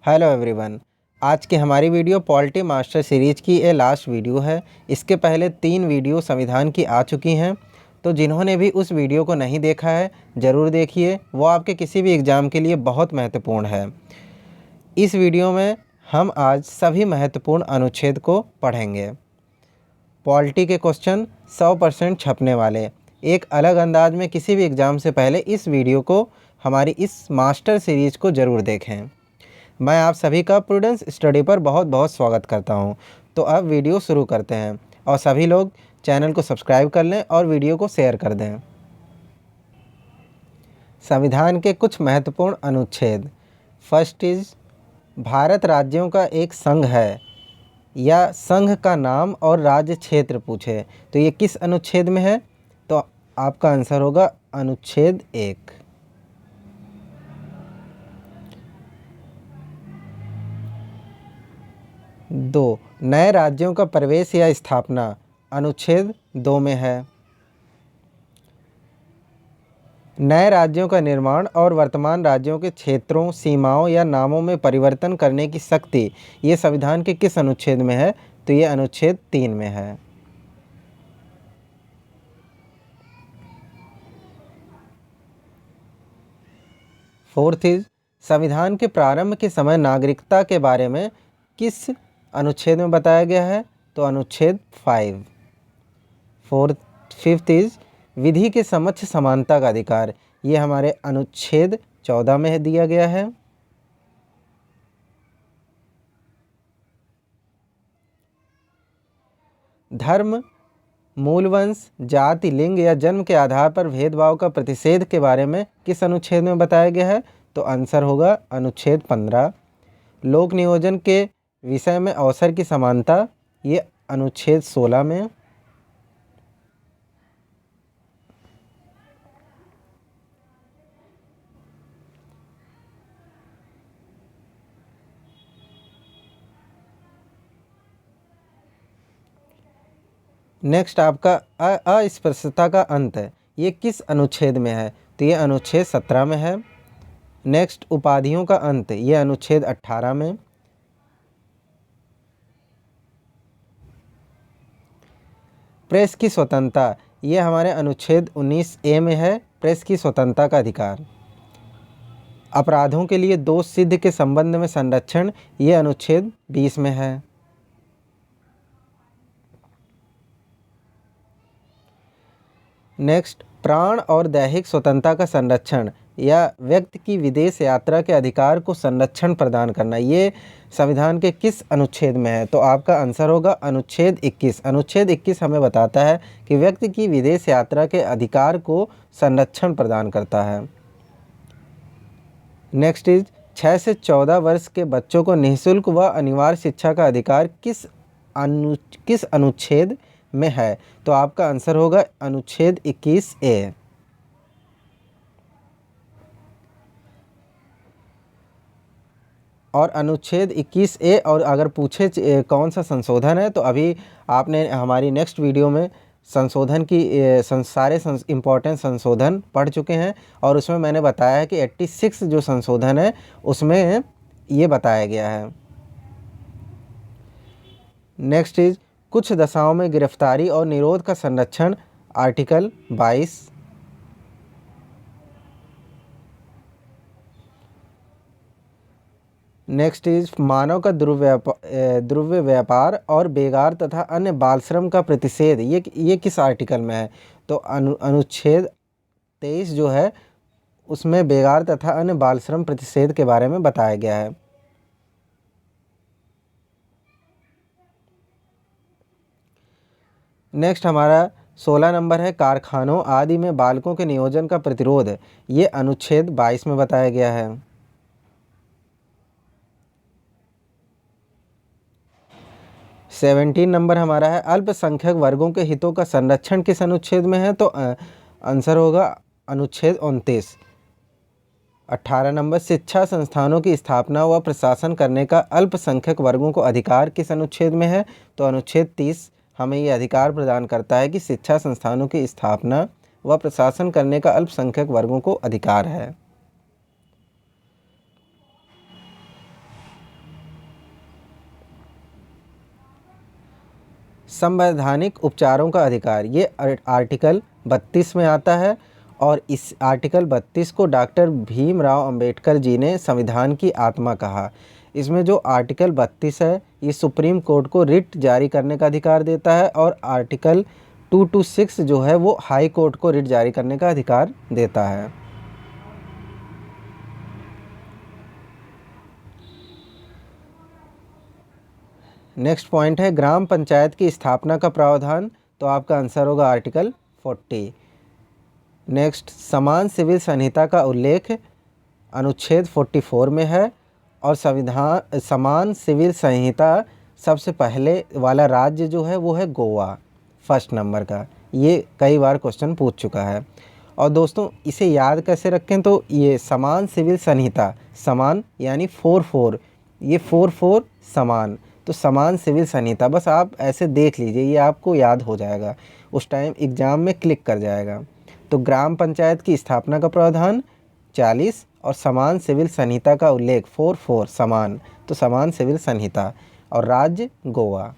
Hello everyone. आज की हमारी वीडियो पॉलिटी मास्टर सीरीज की ये लास्ट वीडियो है। इसके पहले 3 वीडियो संविधान की आ चुकी हैं, तो जिन्होंने भी उस वीडियो को नहीं देखा है ज़रूर देखिए, वो आपके किसी भी एग्ज़ाम के लिए बहुत महत्वपूर्ण है। इस वीडियो में हम आज सभी महत्वपूर्ण अनुच्छेद को पढ़ेंगे। पॉलिटी के क्वेश्चन 100% छपने वाले, एक अलग अंदाज में किसी भी एग्ज़ाम से पहले इस वीडियो को, हमारी इस मास्टर सीरीज़ को ज़रूर देखें। मैं आप सभी का प्रूडेंस स्टडी पर बहुत बहुत स्वागत करता हूं। तो अब वीडियो शुरू करते हैं और सभी लोग चैनल को सब्सक्राइब कर लें और वीडियो को शेयर कर दें। संविधान के कुछ महत्वपूर्ण अनुच्छेद। फर्स्ट इज, भारत राज्यों का एक संघ है या संघ का नाम और राज्य क्षेत्र पूछे तो ये किस अनुच्छेद में है? तो आपका आंसर होगा अनुच्छेद 1। 2, नए राज्यों का प्रवेश या स्थापना अनुच्छेद 2 में है। नए राज्यों का निर्माण और वर्तमान राज्यों के क्षेत्रों, सीमाओं या नामों में परिवर्तन करने की शक्ति ये संविधान के किस अनुच्छेद में है? तो ये अनुच्छेद 3 में है। फोर्थ इज, संविधान के प्रारंभ के समय नागरिकता के बारे में किस अनुच्छेद में बताया गया है? तो अनुच्छेद 5। फिफ्थ इज, विधि के समक्ष समानता का अधिकार, ये हमारे अनुच्छेद 14 में दिया गया है। धर्म, मूलवंश, जाति, लिंग या जन्म के आधार पर भेदभाव का प्रतिषेध के बारे में किस अनुच्छेद में बताया गया है? तो आंसर होगा अनुच्छेद 15। लोक नियोजन के विषय में अवसर की समानता, ये अनुच्छेद 16 में। नेक्स्ट आपका अस्पृश्यता का अंत है, ये किस अनुच्छेद में है? तो ये अनुच्छेद 17 में है। नेक्स्ट, उपाधियों का अंत, ये अनुच्छेद 18 में। प्रेस की स्वतंत्रता, ये हमारे अनुच्छेद 19A में है, प्रेस की स्वतंत्रता का अधिकार। अपराधों के लिए दोष सिद्ध के संबंध में संरक्षण, ये अनुच्छेद 20 में है। नेक्स्ट, प्राण और दैहिक स्वतंत्रता का संरक्षण या व्यक्ति की विदेश यात्रा के अधिकार को संरक्षण प्रदान करना, ये संविधान के किस अनुच्छेद में है? तो आपका आंसर होगा अनुच्छेद 21। अनुच्छेद 21 हमें बताता है कि व्यक्ति की विदेश यात्रा के अधिकार को संरक्षण प्रदान करता है। नेक्स्ट इज, 6 से 14 वर्ष के बच्चों को निःशुल्क व अनिवार्य शिक्षा का अधिकार किस अनुच्छेद में है? तो आपका आंसर होगा अनुच्छेद 21A। और अनुच्छेद 21A, और अगर पूछे कौन सा संशोधन है, तो अभी आपने हमारी नेक्स्ट वीडियो में संशोधन की सारे इम्पोर्टेंट संशोधन पढ़ चुके हैं, और उसमें मैंने बताया है कि 86 जो संशोधन है उसमें ये बताया गया है। नेक्स्ट इज, कुछ दशाओं में गिरफ्तारी और निरोध का संरक्षण, आर्टिकल 22। नेक्स्ट इज, मानव का द्रव्य व्यापार और बेगार तथा अन्य बाल श्रम का प्रतिषेध, ये किस आर्टिकल में है? तो अनुच्छेद 23 जो है उसमें बेगार तथा अन्य बाल श्रम प्रतिषेध के बारे में बताया गया है। नेक्स्ट हमारा 16 नंबर है, कारखानों आदि में बालकों के नियोजन का प्रतिरोध, ये अनुच्छेद 22 में बताया गया है। सेवेंटीन नंबर हमारा है, अल्पसंख्यक वर्गों के हितों का संरक्षण किस अनुच्छेद में है? तो आंसर होगा अनुच्छेद 29। 18 नंबर, शिक्षा संस्थानों की स्थापना व प्रशासन करने का अल्पसंख्यक वर्गों को अधिकार किस अनुच्छेद में है? तो अनुच्छेद 30 हमें ये अधिकार प्रदान करता है कि शिक्षा संस्थानों की स्थापना व प्रशासन करने का अल्पसंख्यक वर्गों को अधिकार है। संवैधानिक उपचारों का अधिकार, ये आर्टिकल 32 में आता है और इस आर्टिकल 32 को डॉक्टर भीमराव अंबेडकर जी ने संविधान की आत्मा कहा। इसमें जो आर्टिकल 32 है ये सुप्रीम कोर्ट को रिट जारी करने का अधिकार देता है और आर्टिकल 226 जो है वो हाई कोर्ट को रिट जारी करने का अधिकार देता है। नेक्स्ट पॉइंट है ग्राम पंचायत की स्थापना का प्रावधान, तो आपका आंसर होगा आर्टिकल 40। नेक्स्ट, समान सिविल संहिता का उल्लेख अनुच्छेद 44 में है और समान सिविल संहिता सबसे पहले वाला राज्य जो है वो है गोवा, फर्स्ट नंबर का। ये कई बार क्वेश्चन पूछ चुका है। और दोस्तों इसे याद कैसे रखें, तो ये समान सिविल संहिता, समान यानी 44, ये 44 समान, तो समान सिविल संहिता, बस आप ऐसे देख लीजिए, ये आपको याद हो जाएगा, उस टाइम एग्ज़ाम में क्लिक कर जाएगा। तो ग्राम पंचायत की स्थापना का प्रावधान 40 और समान सिविल संहिता का उल्लेख 44 समान, तो समान सिविल संहिता, और राज्य गोवा।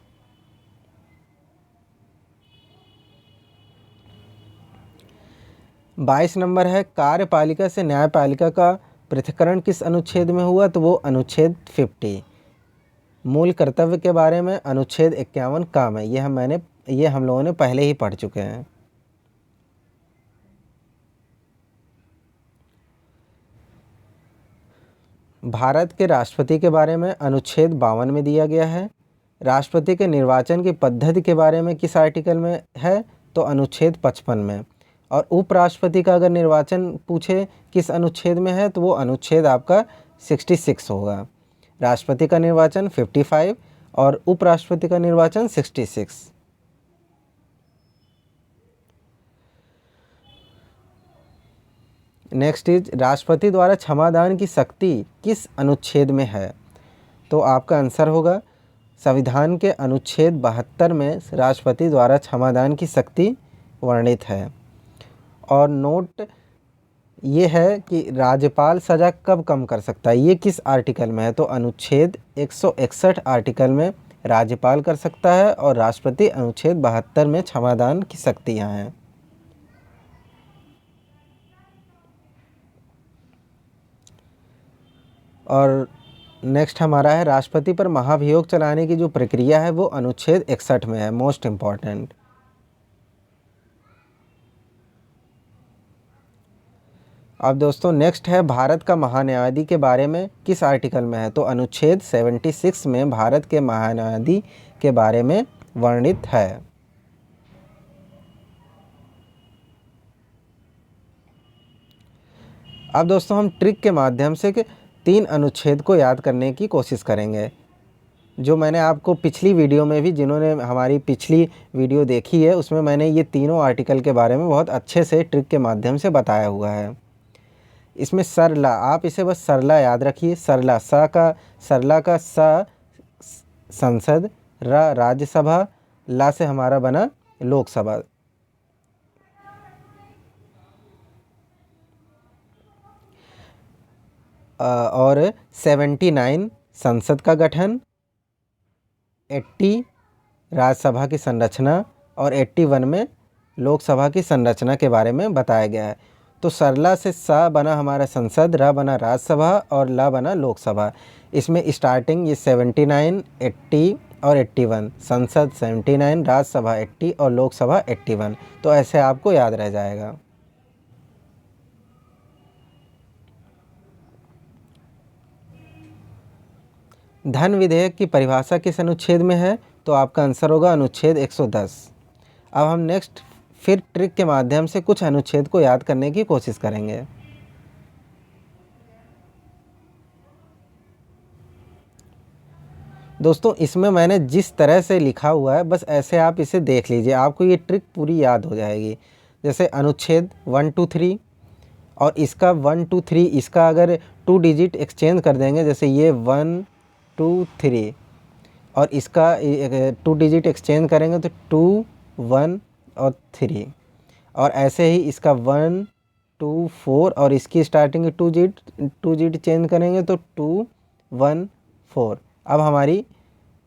बाईस नंबर है कार्यपालिका से न्यायपालिका का पृथक्करण किस अनुच्छेद में हुआ, तो वो अनुच्छेद 50। मूल कर्तव्य के बारे में अनुच्छेद 51 काम है, ये हम लोगों ने पहले ही पढ़ चुके हैं। भारत के राष्ट्रपति के बारे में अनुच्छेद 52 में दिया गया है। राष्ट्रपति के निर्वाचन की पद्धति के बारे में किस आर्टिकल में है, तो अनुच्छेद 55 में। और उपराष्ट्रपति का अगर निर्वाचन पूछे किस अनुच्छेद में है, तो वो अनुच्छेद आपका 66 होगा। राष्ट्रपति का निर्वाचन 55 और उपराष्ट्रपति का निर्वाचन 66। नेक्स्ट इज राष्ट्रपति द्वारा क्षमादान की शक्ति किस अनुच्छेद में है, तो आपका आंसर होगा संविधान के अनुच्छेद 72 में राष्ट्रपति द्वारा क्षमादान की शक्ति वर्णित है। और नोट ये है कि राज्यपाल सज़ा कब कम कर सकता है, ये किस आर्टिकल में है, तो अनुच्छेद 161 आर्टिकल में राज्यपाल कर सकता है और राष्ट्रपति अनुच्छेद 72 में क्षमादान की शक्ति यहाँ है। और नेक्स्ट हमारा है राष्ट्रपति पर महाभियोग चलाने की जो प्रक्रिया है वो अनुच्छेद 61 में है, मोस्ट इम्पॉर्टेंट। अब दोस्तों नेक्स्ट है भारत का महान्यायाधीश के बारे में किस आर्टिकल में है, तो अनुच्छेद 76 में भारत के महान्यायाधीश के बारे में वर्णित है। अब दोस्तों हम ट्रिक के माध्यम से 3 अनुच्छेद को याद करने की कोशिश करेंगे, जो मैंने आपको पिछली वीडियो में भी, जिन्होंने हमारी पिछली वीडियो देखी है उसमें मैंने ये तीनों आर्टिकल के बारे में बहुत अच्छे से ट्रिक के माध्यम से बताया हुआ है। इसमें सरला, आप इसे बस सरला याद रखिए। सरला, सरला का स संसद, राज्यसभा, ला से हमारा बना लोकसभा। और 79 संसद का गठन, 80 राज्यसभा की संरचना और 81 में लोकसभा की संरचना के बारे में बताया गया है। तो सरला से सा बना हमारा संसद, रा बना राज्यसभा और ला बना लोकसभा। इसमें स्टार्टिंग ये 79, 80 और 81, संसद 79, राज्यसभा 80 और लोकसभा 81, तो ऐसे आपको याद रह जाएगा। धन विधेयक की परिभाषा किस अनुच्छेद में है, तो आपका आंसर होगा अनुच्छेद 110। अब हम नेक्स्ट फिर ट्रिक के माध्यम से कुछ अनुच्छेद को याद करने की कोशिश करेंगे। दोस्तों इसमें मैंने जिस तरह से लिखा हुआ है बस ऐसे आप इसे देख लीजिए, आपको ये ट्रिक पूरी याद हो जाएगी। जैसे अनुच्छेद 1 2 3 और इसका 1 2 3, इसका अगर 2 डिजिट एक्सचेंज कर देंगे, जैसे ये 1 2 3 और इसका 2 डिजिट एक्सचेंज करेंगे तो 2 1 और 3, और ऐसे ही इसका 1 2 4 और इसकी स्टार्टिंग 2 डिजिट चेंज करेंगे तो 2 1 4। अब हमारी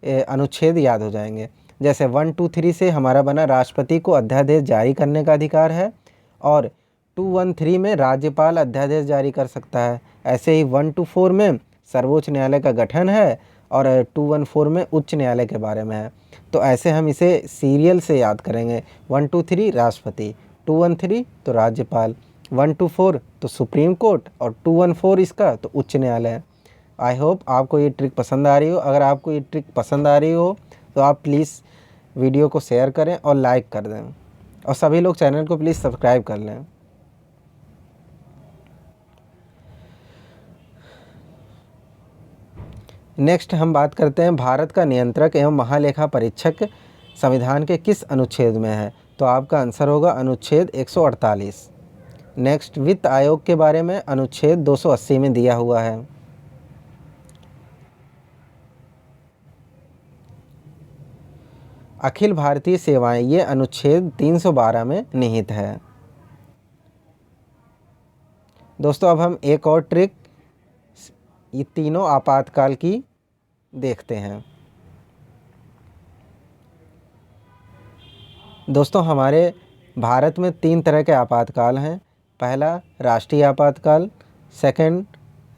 अनुच्छेद याद हो जाएंगे। जैसे 1, 2, 3 से हमारा बना राष्ट्रपति को अध्यादेश जारी करने का अधिकार है, और 213 में राज्यपाल अध्यादेश जारी कर सकता है। ऐसे ही 124 में सर्वोच्च न्यायालय का गठन है, और 214 में उच्च न्यायालय के बारे में है। तो ऐसे हम इसे सीरियल से याद करेंगे। 123 राष्ट्रपति, 213 तो राज्यपाल, 124 तो सुप्रीम कोर्ट, और 214 इसका तो उच्च न्यायालय। आई होप आपको ये ट्रिक पसंद आ रही हो। अगर आपको ये ट्रिक पसंद आ रही हो तो आप प्लीज़ वीडियो को शेयर करें और लाइक कर दें, और सभी लोग चैनल को प्लीज़ सब्सक्राइब कर लें। नेक्स्ट हम बात करते हैं भारत का नियंत्रक एवं महालेखा परीक्षक संविधान के किस अनुच्छेद में है। तो आपका आंसर होगा अनुच्छेद 148। नेक्स्ट, वित्त आयोग के बारे में अनुच्छेद 280 में दिया हुआ है। अखिल भारतीय सेवाएं, ये अनुच्छेद 312 में निहित है। दोस्तों अब हम एक और ट्रिक ये तीनों आपातकाल की देखते हैं। दोस्तों हमारे भारत में 3 तरह के आपातकाल हैं। पहला राष्ट्रीय आपातकाल, सेकंड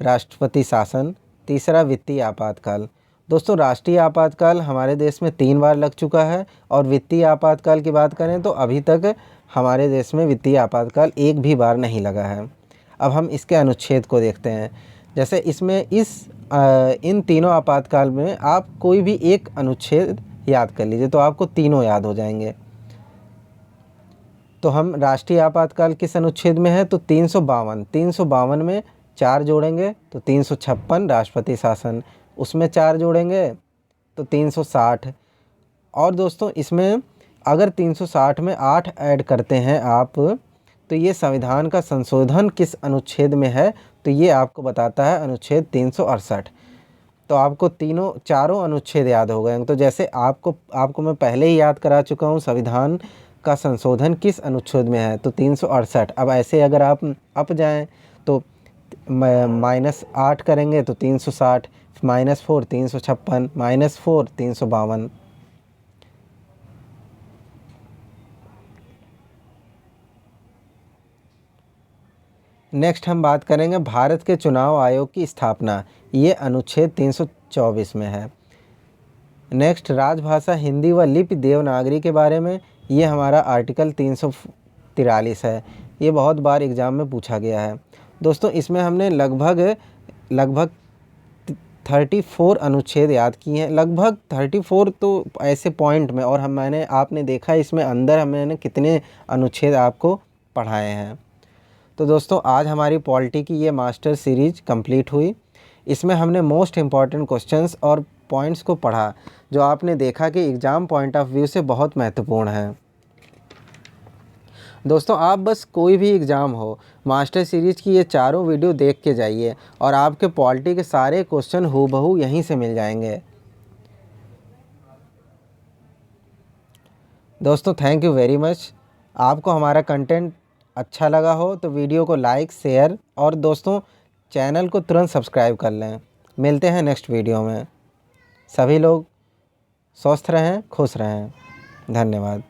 राष्ट्रपति शासन, तीसरा वित्तीय आपातकाल। दोस्तों राष्ट्रीय आपातकाल हमारे देश में 3 बार लग चुका है, और वित्तीय आपातकाल की बात करें तो अभी तक हमारे देश में वित्तीय आपातकाल एक भी बार नहीं लगा है। अब हम इसके अनुच्छेद को देखते हैं। जैसे इसमें इन तीनों आपातकाल में आप कोई भी एक अनुच्छेद याद कर लीजिए तो आपको तीनों याद हो जाएंगे। तो हम राष्ट्रीय आपातकाल किस अनुच्छेद में है, तो 352 में 4 जोड़ेंगे तो 356 राष्ट्रपति शासन, उसमें 4 जोड़ेंगे तो 360। और दोस्तों इसमें अगर 360 में 8 ऐड करते हैं आप, तो ये संविधान का संशोधन किस अनुच्छेद में है, तो ये आपको बताता है अनुच्छेद 368। तो आपको चारों अनुच्छेद याद हो गए। तो जैसे आपको मैं पहले ही याद करा चुका हूँ संविधान का संशोधन किस अनुच्छेद में है, तो 368। अब ऐसे अगर आप अप जाएं तो -8 करेंगे तो 360, -4 356, -4 352। नेक्स्ट हम बात करेंगे भारत के चुनाव आयोग की स्थापना, ये अनुच्छेद 324 में है। नेक्स्ट, राजभाषा हिंदी व लिपि देवनागरी के बारे में, ये हमारा आर्टिकल 343 है। ये बहुत बार एग्ज़ाम में पूछा गया है। दोस्तों इसमें हमने लगभग 34 अनुच्छेद याद किए हैं, लगभग 34 तो ऐसे पॉइंट में, और आपने देखा इसमें अंदर मैंने कितने अनुच्छेद आपको पढ़ाए हैं। तो दोस्तों आज हमारी पॉलिटी की ये मास्टर सीरीज कंप्लीट हुई। इसमें हमने मोस्ट इम्पॉर्टेंट क्वेश्चंस और पॉइंट्स को पढ़ा, जो आपने देखा कि एग्ज़ाम पॉइंट ऑफ व्यू से बहुत महत्वपूर्ण है। दोस्तों आप बस कोई भी एग्ज़ाम हो, मास्टर सीरीज़ की ये चारों वीडियो देख के जाइए, और आपके पॉलिटी के सारे क्वेश्चन हूबहू यहीं से मिल जाएंगे। दोस्तों थैंक यू वेरी मच। आपको हमारा कंटेंट अच्छा लगा हो तो वीडियो को लाइक, शेयर, और दोस्तों चैनल को तुरंत सब्सक्राइब कर लें। मिलते हैं नेक्स्ट वीडियो में। सभी लोग स्वस्थ रहें, खुश रहें। धन्यवाद।